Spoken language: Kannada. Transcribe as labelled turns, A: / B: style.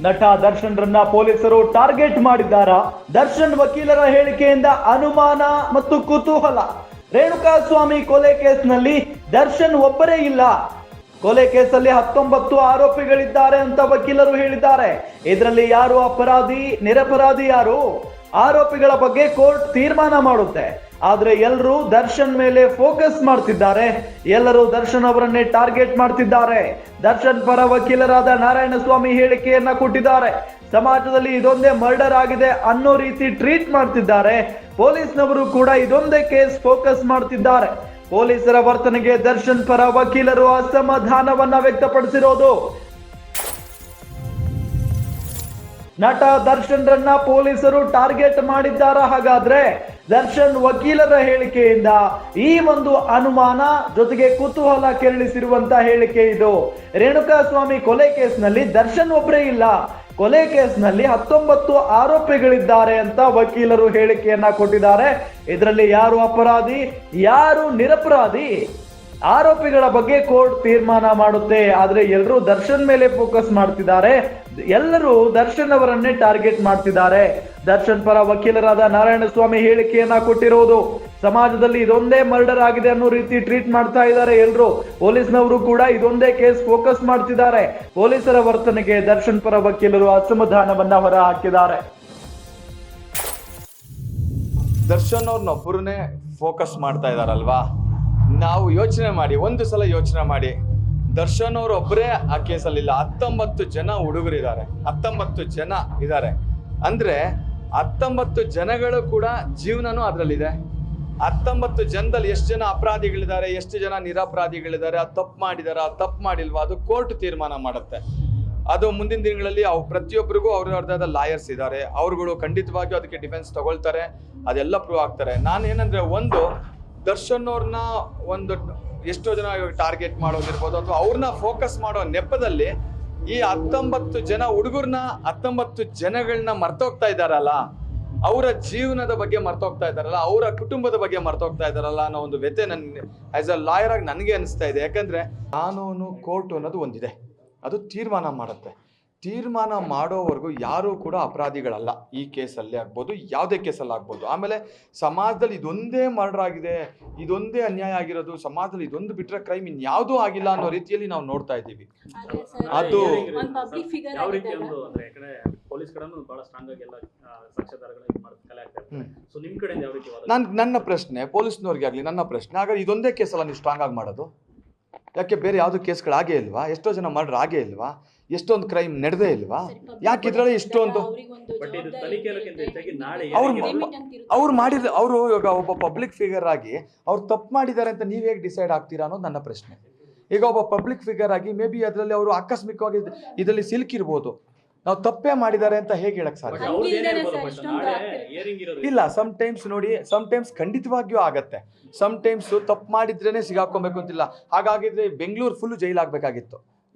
A: ನಟ ದರ್ಶನ್ ರನ್ನ ಪೊಲೀಸರು ಟಾರ್ಗೆಟ್ ಮಾಡಿದ್ದಾರಾ? ದರ್ಶನ್ ವಕೀಲರ ಹೇಳಿಕೆಯಿಂದ ಅನುಮಾನ ಮತ್ತು ಕುತೂಹಲ. ರೇಣುಕಾಸ್ವಾಮಿ ಕೊಲೆ ಕೇಸ್ನಲ್ಲಿ ದರ್ಶನ್ ಒಬ್ಬರೇ ಇಲ್ಲ. ಕೊಲೆ ಕೇಸಲ್ಲಿ 19 ಆರೋಪಿಗಳಿದ್ದಾರೆ ಅಂತ ವಕೀಲರು ಹೇಳಿದ್ದಾರೆ. ಇದರಲ್ಲಿ ಯಾರು ಅಪರಾಧಿ, ನಿರಪರಾಧಿ ಯಾರು? ಆರೋಪಿಗಳ ಬಗ್ಗೆ ಕೋರ್ಟ್ ತೀರ್ಮಾನ ಮಾಡುತ್ತೆ. ಆದ್ರೆ ಎಲ್ಲರೂ ದರ್ಶನ್ ಮೇಲೆ ಫೋಕಸ್ ಮಾಡ್ತಿದ್ದಾರೆ. ಎಲ್ಲರೂ ದರ್ಶನ್ ಅವರನ್ನೇ ಟಾರ್ಗೆಟ್ ಮಾಡ್ತಿದ್ದಾರೆ. ದರ್ಶನ್ ಪರ ವಕೀಲರಾದ ನಾರಾಯಣಸ್ವಾಮಿ ಹೇಳಿಕೆಯನ್ನ ಕೊಟ್ಟಿದ್ದಾರೆ. ಸಮಾಜದಲ್ಲಿ ಇದೊಂದೇ ಮರ್ಡರ್ ಆಗಿದೆ ಅನ್ನೋ ರೀತಿ ಟ್ರೀಟ್ ಮಾಡ್ತಿದ್ದಾರೆ. ಪೊಲೀಸ್ನವರು ಕೂಡ ಇದೊಂದೇ ಕೇಸ್ ಫೋಕಸ್ ಮಾಡ್ತಿದ್ದಾರೆ. ಪೊಲೀಸರ ವರ್ತನೆಗೆ ದರ್ಶನ್ ಪರ ವಕೀಲರು ಅಸಮಾಧಾನವನ್ನ ವ್ಯಕ್ತಪಡಿಸಿರೋದು. ನಟ ದರ್ಶನ್ ರನ್ನ ಪೊಲೀಸರು ಟಾರ್ಗೆಟ್ ಮಾಡಿದ್ದಾರಾ? ಹಾಗಾದ್ರೆ ದರ್ಶನ್ ವಕೀಲರ ಹೇಳಿಕೆಯಿಂದ ಈ ಒಂದು ಅನುಮಾನ ಜೊತೆಗೆ ಕುತೂಹಲ ಕೆರಳಿಸಿರುವಂತ ಹೇಳಿಕೆ ಇದು. ರೇಣುಕಾಸ್ವಾಮಿ ಕೊಲೆ ಕೇಸ್ನಲ್ಲಿ ದರ್ಶನ್ ಒಬ್ಬರೇ ಇಲ್ಲ. ಕೊಲೆ ಕೇಸ್ನಲ್ಲಿ 19 ಆರೋಪಿಗಳಿದ್ದಾರೆ ಅಂತ ವಕೀಲರು ಹೇಳಿಕೆಯನ್ನ ಕೊಟ್ಟಿದ್ದಾರೆ. ಇದರಲ್ಲಿ ಯಾರು ಅಪರಾಧಿ, ಯಾರು ನಿರಪರಾಧಿ? ಆರೋಪಿಗಳ ಬಗ್ಗೆ ಕೋರ್ಟ್ ತೀರ್ಮಾನ ಮಾಡುತ್ತೆ. ಆದ್ರೆ ಎಲ್ಲರೂ ದರ್ಶನ್ ಮೇಲೆ ಫೋಕಸ್ ಮಾಡ್ತಿದ್ದಾರೆ. ಎಲ್ಲರೂ ದರ್ಶನ್ ಅವರನ್ನೇ ಟಾರ್ಗೆಟ್ ಮಾಡ್ತಿದ್ದಾರೆ. ದರ್ಶನ್ ಪರ ವಕೀಲರಾದ ನಾರಾಯಣಸ್ವಾಮಿ ಹೇಳಿಕೆಯನ್ನ ಕೊಟ್ಟಿರೋದು. ಸಮಾಜದಲ್ಲಿ ಇದೊಂದೇ ಮರ್ಡರ್ ಆಗಿದೆ ಅನ್ನೋ ರೀತಿ ಟ್ರೀಟ್ ಮಾಡ್ತಾ ಇದ್ದಾರೆ ಎಲ್ಲರೂ. ಪೊಲೀಸ್ನವರು ಕೂಡ ಇದೊಂದೇ ಕೇಸ್ ಫೋಕಸ್ ಮಾಡ್ತಿದ್ದಾರೆ. ಪೊಲೀಸರ ವರ್ತನೆಗೆ ದರ್ಶನ್ ಪರ ವಕೀಲರು ಅಸಮಾಧಾನವನ್ನ ಹೊರ ಹಾಕಿದ್ದಾರೆ.
B: ದರ್ಶನ್ ಅವ್ರನ್ನೊಬ್ಬರನ್ನೇ ಫೋಕಸ್ ಮಾಡ್ತಾ ಇದಾರಲ್ವಾ? ನಾವು ಯೋಚನೆ ಮಾಡಿ, ಒಂದು ಸಲ ಯೋಚನೆ ಮಾಡಿ, ದರ್ಶನ್ ಅವರು ಒಬ್ಬರೇ ಆ ಕೇಸಲ್ಲಿಲ್ಲ. 19 ಜನ ಹುಡುಗರಿದ್ದಾರೆ, 19 ಜನ ಇದ್ದಾರೆ. ಅಂದ್ರೆ 19 ಜನಗಳು ಕೂಡ ಜೀವನನೂ ಅದರಲ್ಲಿದೆ. 19 ಜನದಲ್ಲಿ ಎಷ್ಟು ಜನ ಅಪರಾಧಿಗಳಿದ್ದಾರೆ, ಎಷ್ಟು ಜನ ನಿರಪರಾಧಿಗಳಿದ್ದಾರೆ, ಅದು ತಪ್ಪು ಮಾಡಿದಾರ, ತಪ್ಪು ಮಾಡಿಲ್ವಾ, ಅದು ಕೋರ್ಟ್ ತೀರ್ಮಾನ ಮಾಡುತ್ತೆ. ಅದು ಮುಂದಿನ ದಿನಗಳಲ್ಲಿ ಪ್ರತಿಯೊಬ್ಬರಿಗೂ ಅವ್ರದ್ದಾದ ಲಾಯರ್ಸ್ ಇದ್ದಾರೆ. ಅವ್ರುಗಳು ಖಂಡಿತವಾಗಿಯೂ ಅದಕ್ಕೆ ಡಿಫೆನ್ಸ್ ತಗೊಳ್ತಾರೆ, ಅದೆಲ್ಲ ಪ್ರೂವ್ ಆಗ್ತಾರೆ. ನಾನೇನಂದ್ರೆ, ಒಂದು ದರ್ಶನ್ ಅವ್ರನ್ನ ಒಂದು ಎಷ್ಟೋ ಜನ ಟಾರ್ಗೆಟ್ ಮಾಡೋದಿರ್ಬೋದು ಅಥವಾ ಅವ್ರನ್ನ ಫೋಕಸ್ ಮಾಡೋ ನೆಪದಲ್ಲಿ ಈ 19 ಜನ ಹುಡುಗರನ್ನ 19 ಜನಗಳನ್ನ ಮರ್ತೋಗ್ತಾ ಇದ್ದಾರಲ್ಲ, ಅವರ ಜೀವನದ ಬಗ್ಗೆ ಮರ್ತೋಗ್ತಾ ಇದ್ದಾರಲ್ಲ, ಅವರ ಕುಟುಂಬದ ಬಗ್ಗೆ ಮರ್ತೋಗ್ತಾ ಇದ್ದಾರಲ್ಲ ಅನ್ನೋ ಒಂದು ವ್ಯಥೆ ನನ್ನ ಆಸ್ ಅ ಲಾಯರ್ ಆಗಿ ನನಗೆ ಅನಿಸ್ತಾ ಇದೆ. ಯಾಕಂದ್ರೆ ಕಾನೂನು, ಕೋರ್ಟ್ ಅನ್ನೋದು ಒಂದಿದೆ, ಅದು ತೀರ್ಮಾನ ಮಾಡುತ್ತೆ. ತೀರ್ಮಾನ ಮಾಡೋವರೆಗೂ ಯಾರೂ ಕೂಡ ಅಪರಾಧಿಗಳಲ್ಲ. ಈ ಕೇಸಲ್ಲಿ ಆಗ್ಬೋದು, ಯಾವುದೇ ಕೇಸಲ್ಲಿ ಆಗ್ಬೋದು. ಆಮೇಲೆ ಸಮಾಜದಲ್ಲಿ ಇದೊಂದೇ ಮರ್ಡರ್ ಆಗಿದೆ, ಇದೊಂದೇ ಅನ್ಯಾಯ ಆಗಿರೋದು, ಸಮಾಜದಲ್ಲಿ ಇದೊಂದು ಬಿಟ್ಟರೆ ಕ್ರೈಮ್ ಇನ್ಯಾವುದೂ ಆಗಿಲ್ಲ ಅನ್ನೋ ರೀತಿಯಲ್ಲಿ ನಾವು ನೋಡ್ತಾ ಇದ್ದೀವಿ. ಅದು
C: ಯಾವ ರೀತಿ ಒಂದು ಅಂದ್ರೆ ಯಾಕಂದ್ರೆ ಪೊಲೀಸ್ ಕಡೆನೂ ಬಹಳ ಸ್ಟ್ರಾಂಗ್ ಆಗಿ ಎಲ್ಲ ಸಾಕ್ಷ್ಯಾಧಾರಗಳನ್ನ ಕಲೆ ಆಗ್ತಾರೆ. ಸೊ ನಿಮ್ ಕಡೆಯಿಂದ ಯಾವ ರೀತಿ?
B: ನನ್ನ ಪ್ರಶ್ನೆ ಪೊಲೀಸ್ನವ್ರಿಗೆ ಆಗಲಿ, ನನ್ನ ಪ್ರಶ್ನೆ, ಹಾಗಾದ್ರೆ ಇದೊಂದೇ ಕೇಸಲ್ಲ ನೀವು ಸ್ಟ್ರಾಂಗ್ ಆಗಿ ಮಾಡೋದು? ಯಾಕೆ ಬೇರೆ ಯಾವುದು ಕೇಸ್ಗಳಾಗೇ ಇಲ್ವಾ? ಎಷ್ಟೋ ಜನ ಮರ್ಡರ್ ಆಗೇ ಇಲ್ವಾ? ಎಷ್ಟೊಂದು ಕ್ರೈಮ್ ನಡೆದೇ ಇಲ್ವಾ? ಯಾಕೆ ಇದ್ರಲ್ಲಿ ಇಷ್ಟೊಂದು ಅವ್ರು ಮಾಡಿದ ಅವರು ಇವಾಗ ಒಬ್ಬ ಪಬ್ಲಿಕ್ ಫಿಗರ್ ಆಗಿ ಅವ್ರು ತಪ್ಪು ಮಾಡಿದ್ದಾರೆ ಅಂತ ನೀವು ಹೇಗೆ ಡಿಸೈಡ್ ಆಗ್ತೀರಾ ಅನ್ನೋದು ನನ್ನ ಪ್ರಶ್ನೆ. ಈಗ ಒಬ್ಬ ಪಬ್ಲಿಕ್ ಫಿಗರ್ ಆಗಿ ಮೇ ಬಿ ಅದರಲ್ಲಿ ಅವರು ಆಕಸ್ಮಿಕವಾಗಿ ಇದರಲ್ಲಿ ಸಿಲುಕಿರ್ಬೋದು. ನಾವು ತಪ್ಪೇ ಮಾಡಿದ್ದಾರೆ ಅಂತ ಹೇಗೆ ಹೇಳಕ್ ಸಾಧ್ಯ? ಇಲ್ಲ, ಸಮ್ಟೈಮ್ಸ್ ನೋಡಿ, ಸಮ್ಟೈಮ್ಸ್ ಖಂಡಿತವಾಗಿಯೂ ಆಗತ್ತೆ. ಸಮ್ಟೈಮ್ಸ್ ತಪ್ಪು ಮಾಡಿದ್ರೇನೆ ಸಿಗಾಕೊಬೇಕು ಅಂತಿಲ್ಲ. ಹಾಗಾಗಿದ್ರೆ ಬೆಂಗಳೂರು ಫುಲ್ ಜೈಲಾಗಬೇಕಾಗಿತ್ತು.